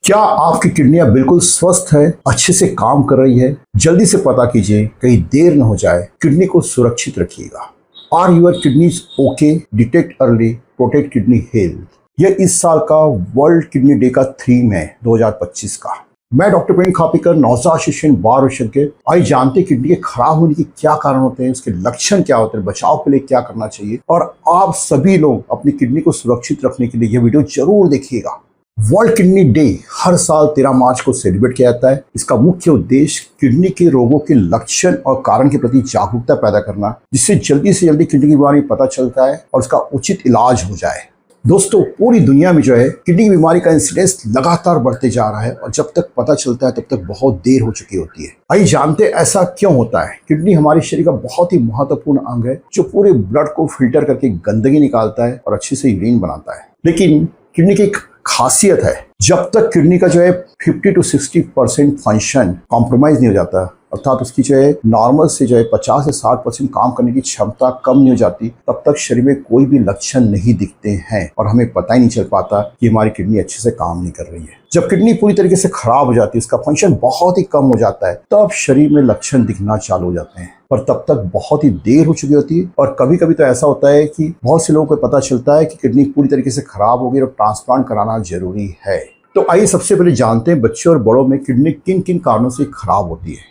क्या आपकी किडनियां बिल्कुल स्वस्थ है, अच्छे से काम कर रही है? जल्दी से पता कीजिए, कहीं देर न हो जाए। किडनी को सुरक्षित रखिएगा। Are your kidneys okay? Detect early, protect kidney health. यह इस साल का वर्ल्ड किडनी डे का थीम है 2025 का। मैं डॉक्टर प्रवीण खापीकर, नौसा शिष्यन बार विशेषज्ञ। आइए जानते किडनी के खराब होने के क्या कारण होते हैं, उसके लक्षण क्या होते हैं, बचाव के लिए क्या करना चाहिए, और आप सभी लोग अपनी किडनी को सुरक्षित रखने के लिए यह वीडियो जरूर देखिएगा। वर्ल्ड किडनी डे हर साल 13 मार्च को सेलिब्रेट किया जाता है। इसका मुख्य उद्देश्य किडनी के रोगों के लक्षण और कारण के प्रति जागरूकता पैदा करना, जिससे जल्दी से जल्दी किडनी की बीमारी पता चलता है और उसका उचित इलाज हो जाए। दोस्तों, पूरी दुनिया में किडनी की बीमारी का इंसिडेंस लगातार बढ़ते जा रहा है और जब तक पता चलता है तब तक बहुत देर हो चुकी होती है। आइए जानते हैं ऐसा क्यों होता है। किडनी हमारे शरीर का बहुत ही महत्वपूर्ण अंग है जो पूरे ब्लड को फिल्टर करके गंदगी निकालता है और अच्छे से यूरिन बनाता है। लेकिन किडनी की एक खासियत है, जब तक किडनी का 50 to 60% फंक्शन कॉम्प्रोमाइज नहीं हो जाता, अर्थात उसकी नॉर्मल से 50 से 60% काम करने की क्षमता कम नहीं हो जाती, तब तक शरीर में कोई भी लक्षण नहीं दिखते हैं और हमें पता ही नहीं चल पाता कि हमारी किडनी अच्छे से काम नहीं कर रही है। जब किडनी पूरी तरीके से खराब हो जाती है, इसका फंक्शन बहुत ही कम हो जाता है, तब शरीर में लक्षण दिखना चालू हो जाते हैं, पर तब तक बहुत ही देर हो चुकी होती है। और कभी कभी तो ऐसा होता है कि बहुत से लोगों को पता चलता है कि किडनी पूरी तरीके से खराब हो गई और ट्रांसप्लांट कराना जरूरी है। तो आइए सबसे पहले जानते हैं बच्चों और बड़ों में किडनी किन किन कारणों से खराब होती है।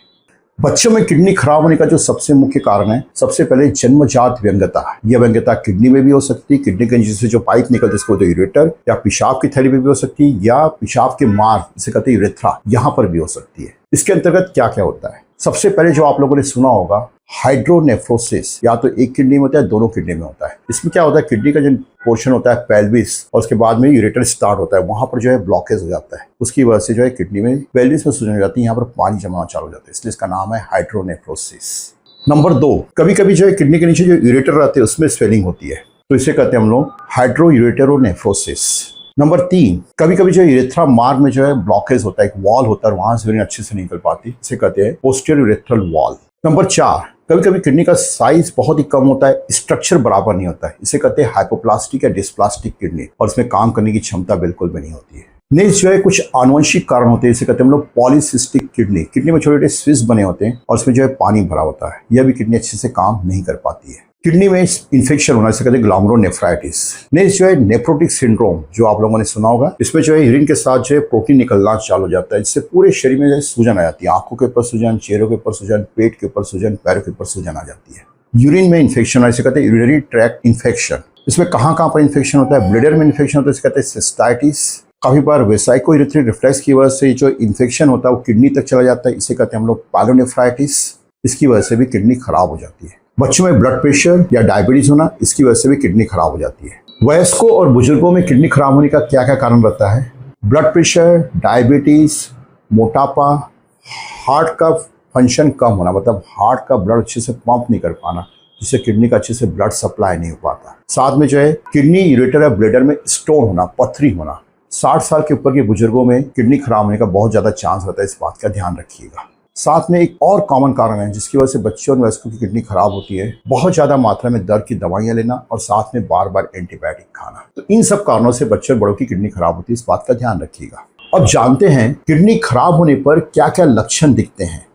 बच्चों में किडनी खराब होने का जो सबसे मुख्य कारण है, सबसे पहले जन्मजात व्यंग्यता। यह व्यंग्यता किडनी में भी हो सकती है, किडनी के नीचे से जो पाइप निकलते हैं इसको कहते हैं यूरेटर, या पेशाब की थैली में भी हो सकती है, या पेशाब के मार्ग जिसे कहते हैं यूरेथ्रा, यहाँ पर भी हो सकती है। इसके अंतर्गत क्या क्या होता है? सबसे पहले जो आप लोगों ने सुना होगा, हाइड्रोनेफ्रोसिस, या तो एक किडनी में होता है, दोनों किडनी में होता है। इसमें क्या होता है, किडनी का जो पोर्शन होता है पेल्विस, और उसके बाद में यूरेटर स्टार्ट होता है, वहां पर ब्लॉकेज हो जाता है। उसकी वजह से किडनी में पेल्विस में सूजन हो जाती है, यहाँ पर पानी जमा चालू हो जाता है, इसलिए इसका नाम है हाइड्रोनेफ्रोसिस। नंबर 2, कभी कभी किडनी के नीचे जो यूरेटर रहते हैं उसमें स्वेलिंग होती है, तो इसे कहते हैं हम लोग हाइड्रोयूरेटेरोनेफ्रोसिस। नंबर 3, कभी कभी यूरेथ्रा मार्ग में ब्लॉकेज होता है, एक वॉल होता है, वहां से यूरिन अच्छे से नहीं निकल पाती, इसे कहते हैं पोस्टीरियर यूरेथ्रल वॉल। नंबर 4, कभी कभी किडनी का साइज बहुत ही कम होता है, स्ट्रक्चर बराबर नहीं होता है, इसे कहते हैं हाइपोप्लास्टिक या डिस्प्लास्टिक किडनी, और इसमें काम करने की क्षमता बिल्कुल भी नहीं होती है। नेक्स्ट कुछ आनुवंशिक कारण होते हैं, इसे कहते हैं हम लोग पॉलीसिस्टिक किडनी। किडनी में छोटे छोटे स्विच बने होते हैं और उसमें पानी भरा होता है, यह भी किडनी अच्छे से काम नहीं कर पाती है। किडनी में इन्फेक्शन होना, इसे कहते हैं ग्लोमेरुलोनेफ्राइटिस। नेक्स्ट नेफ्रोटिक सिंड्रोम, जो आप लोगों ने सुना होगा। इसमें यूरिन के साथ प्रोटीन निकलना चालू हो जाता है, जिससे पूरे शरीर में सूजन आ जाती है, आंखों के ऊपर सूजन, चेहरों के ऊपर सूजन, पेट के ऊपर सूजन, पैरों के ऊपर सूजन आ जाती है। यूरिन में इन्फेक्शन, इसे कहते हैं यूरिनरी ट्रैक्ट इन्फेक्शन। इसमें कहाँ कहाँ पर इन्फेक्शन होता है? ब्लैडर में इन्फेक्शन होता है, इसे कहते हैं सिस्टाइटिस। काफी बार वेसाइकोइरिथ्रिक रिफ्लेक्स की वजह से जो इन्फेक्शन होता है वो किडनी तक चला जाता है, इसे कहते हैं हम लोग पायलोनेफ्राइटिस। इसकी वजह से भी किडनी खराब हो जाती है। बच्चों में ब्लड प्रेशर या डायबिटीज होना, इसकी वजह से भी किडनी खराब हो जाती है। वयस्कों और बुजुर्गों में किडनी खराब होने का क्या क्या कारण रहता है? ब्लड प्रेशर, डायबिटीज, मोटापा, हार्ट का फंक्शन कम होना, मतलब हार्ट का ब्लड अच्छे से पंप नहीं कर पाना, जिससे किडनी का अच्छे से ब्लड सप्लाई नहीं हो पाता। साथ में किडनी यूरेटर या ब्लैडर में स्टोन होना, पथरी होना। 60 साल के ऊपर के बुजुर्गों में किडनी खराब होने का बहुत ज्यादा चांस रहता है, इस बात का ध्यान रखिएगा। साथ में एक और कॉमन कारण है जिसकी वजह से बच्चों और वयस्कों की किडनी खराब होती है, बहुत ज्यादा मात्रा में दर्द की दवाइयां लेना और साथ में बार बार एंटीबायोटिक खाना। तो इन सब कारणों से बच्चों और बड़ों की किडनी खराब होती है, इस बात का ध्यान रखिएगा। अब जानते हैं किडनी खराब होने पर क्या क्या लक्षण दिखते हैं।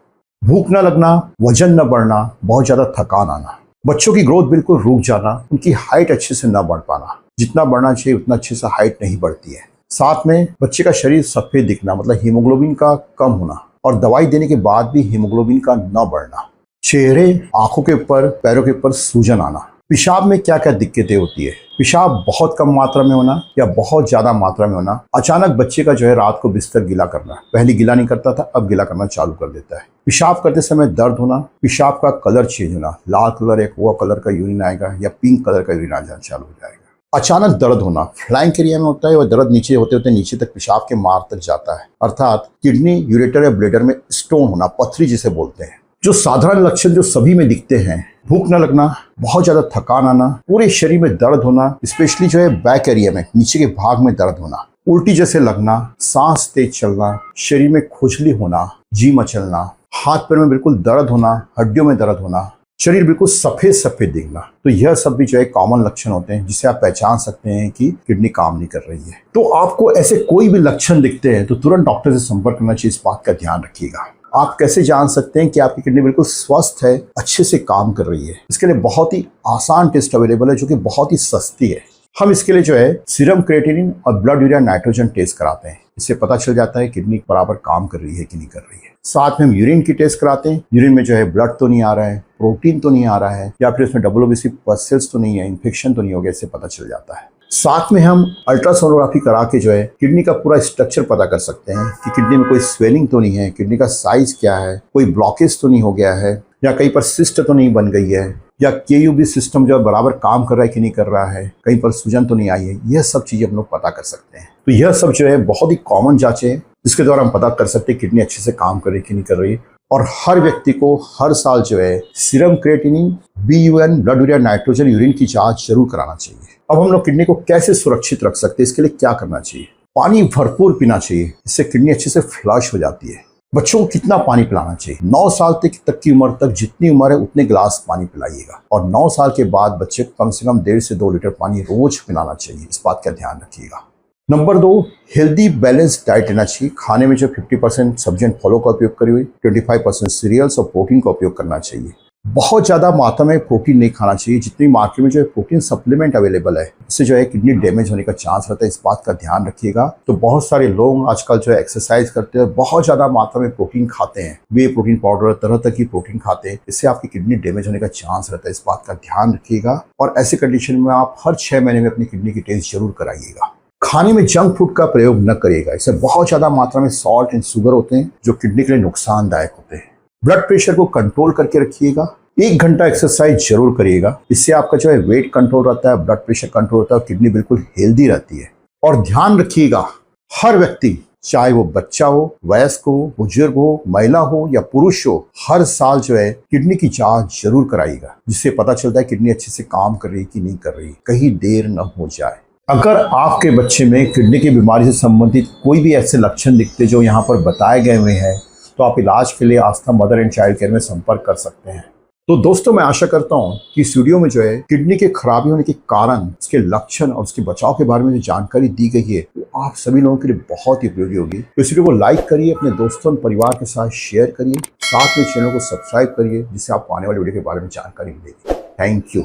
भूख न लगना, वजन न बढ़ना, बहुत ज्यादा थकान आना, बच्चों की ग्रोथ बिल्कुल रुक जाना, उनकी हाइट अच्छे से न बढ़ पाना, जितना बढ़ना चाहिए उतना अच्छे से हाइट नहीं बढ़ती है। साथ में बच्चे का शरीर सफेद दिखना, मतलब हीमोग्लोबिन का कम होना, और दवाई देने के बाद भी हीमोग्लोबिन का न बढ़ना। चेहरे, आंखों के ऊपर, पैरों के ऊपर सूजन आना। पेशाब में क्या क्या दिक्कतें होती है? पेशाब बहुत कम मात्रा में होना या बहुत ज्यादा मात्रा में होना। अचानक बच्चे का रात को बिस्तर गीला करना, पहले गीला नहीं करता था, अब गीला करना चालू कर देता है। पेशाब करते समय दर्द होना, पेशाब का कलर चेंज होना, लाल कलर एक वो कलर का यूरिन आएगा या पिंक कलर का यूरिन आना चालू हो जाएगा। अचानक दर्द होना, फ्लैंक एरिया में होता है और दर्द नीचे होते होते नीचे तक पेशाब के मार्ग तक जाता है, अर्थात किडनी यूरेटर या ब्लैडर में स्टोन होना, पथरी जिसे बोलते हैं। जो साधारण लक्षण जो सभी में दिखते हैं, भूख न लगना, बहुत ज्यादा थकान आना, पूरे शरीर में दर्द होना, स्पेशली बैक एरिया में, नीचे के भाग में दर्द होना, उल्टी जैसे लगना, सांस तेज चलना, शरीर में खुजली होना, जी मचलना, हाथ पैर में बिल्कुल दर्द होना, हड्डियों में दर्द होना, शरीर बिल्कुल सफेद सफेद दिखना, तो यह सब भी जो है कॉमन लक्षण होते हैं जिससे आप पहचान सकते हैं कि किडनी काम नहीं कर रही है। तो आपको ऐसे कोई भी लक्षण दिखते हैं तो तुरंत डॉक्टर से संपर्क करना चाहिए, इस बात का ध्यान रखिएगा। आप कैसे जान सकते हैं कि आपकी किडनी बिल्कुल स्वस्थ है, अच्छे से काम कर रही है? इसके लिए बहुत ही आसान टेस्ट अवेलेबल है जो कि बहुत ही सस्ती है। हम इसके लिए जो है सीरम क्रिएटिनिन और ब्लड यूरिया नाइट्रोजन टेस्ट कराते हैं। इससे पता चल जाता है किडनी बराबर काम कर रही है कि नहीं कर रही है। साथ में हम यूरिन की टेस्ट कराते हैं। यूरिन में जो है ब्लड तो नहीं आ रहा है, प्रोटीन तो नहीं आ रहा है, या फिर उसमें WBC पल्सेस तो नहीं है, इन्फेक्शन तो नहीं हो गया, इससे पता चल जाता है। साथ में हम अल्ट्रासोनोग्राफी करा के जो है किडनी का पूरा स्ट्रक्चर पता कर सकते हैं कि किडनी में कोई स्वेलिंग तो नहीं है, किडनी का साइज क्या है, कोई ब्लॉकेज तो नहीं हो गया है, या कहीं पर सिस्ट तो नहीं बन गई है, या KUB सिस्टम जो बराबर काम कर रहा है कि नहीं कर रहा है, कहीं पर सूजन तो नहीं आई है। यह सब चीजें हम लोग पता कर सकते हैं। तो यह सब जो है बहुत ही कॉमन जांचें हैं जिसके द्वारा हम पता कर सकते हैं किडनी अच्छे से काम कर रही है कि नहीं कर रही है। और हर व्यक्ति को हर साल जो है serum creatinine, BUN, blood urea nitrogen, urine की जांच जरूर कराना चाहिए। अब हम लोग किडनी को कैसे सुरक्षित रख सकते हैं, इसके लिए क्या करना चाहिए? पानी भरपूर पीना चाहिए, इससे किडनी अच्छे से फ्लश हो जाती है। बच्चों को कितना पानी पिलाना चाहिए? 9 साल तक की उम्र तक जितनी उम्र है उतने गिलास पानी पिलाइएगा, और 9 साल के बाद बच्चे को कम से कम 1.5 से 2 लीटर पानी रोज पिलाना चाहिए। इस बात का ध्यान रखिएगा। नंबर 2, हेल्दी बैलेंस डाइट लेना चाहिए। खाने में जो 50% सब्जी एंड फलों का उपयोग करी हुई, 25% सीरियल्स और प्रोटीन का उपयोग करना चाहिए। बहुत ज़्यादा मात्रा में प्रोटीन नहीं खाना चाहिए। जितनी मार्केट में जो है प्रोटीन सप्लीमेंट अवेलेबल है, इससे जो है किडनी डैमेज होने का चांस रहता है। इस बात का ध्यान रखिएगा। तो बहुत सारे लोग आजकल जो है एक्सरसाइज करते हैं, बहुत ज़्यादा मात्रा में प्रोटीन खाते हैं, वे प्रोटीन पाउडर, तरह तरह की प्रोटीन खाते हैं, इससे आपकी किडनी डैमेज होने का चांस रहता है। इस बात का ध्यान रखिएगा। और ऐसी कंडीशन में आप हर 6 महीने में अपनी किडनी की टेस्ट जरूर कराइएगा। खाने में जंक फूड का प्रयोग न करिएगा। इससे बहुत ज्यादा मात्रा में सॉल्ट एंड शुगर होते हैं जो किडनी के लिए नुकसानदायक होते हैं। ब्लड प्रेशर को कंट्रोल करके रखिएगा। 1 घंटा एक्सरसाइज जरूर करिएगा। इससे आपका जो है वेट कंट्रोल रहता है, ब्लड प्रेशर कंट्रोल होता है, और किडनी बिल्कुल हेल्दी रहती है। और ध्यान रखिएगा, हर व्यक्ति, चाहे वो बच्चा हो, वयस्क हो, बुजुर्ग हो, महिला हो या पुरुष हो, हर साल जो है किडनी की जांच जरूर कराइएगा, जिससे पता चलता है किडनी अच्छे से काम कर रही है कि नहीं कर रही, कहीं देर न हो जाए। अगर आपके बच्चे में किडनी की बीमारी से संबंधित कोई भी ऐसे लक्षण दिखते जो यहाँ पर बताए गए हुए हैं, तो आप इलाज के लिए आस्था मदर एंड चाइल्ड केयर में संपर्क कर सकते हैं। तो दोस्तों, मैं आशा करता हूँ कि इस वीडियो में जो है किडनी के खराबी होने के कारण, उसके लक्षण और उसके बचाव के बारे में जो जानकारी दी गई है, वो आप सभी लोगों के लिए बहुत ही उपयोगी होगी। तो इस वीडियो को लाइक करिए, अपने दोस्तों और परिवार के साथ शेयर करिए, साथ में चैनल को सब्सक्राइब करिए, जिससे आपको आने वाली वीडियो के बारे में जानकारी मिलेगी। Thank you.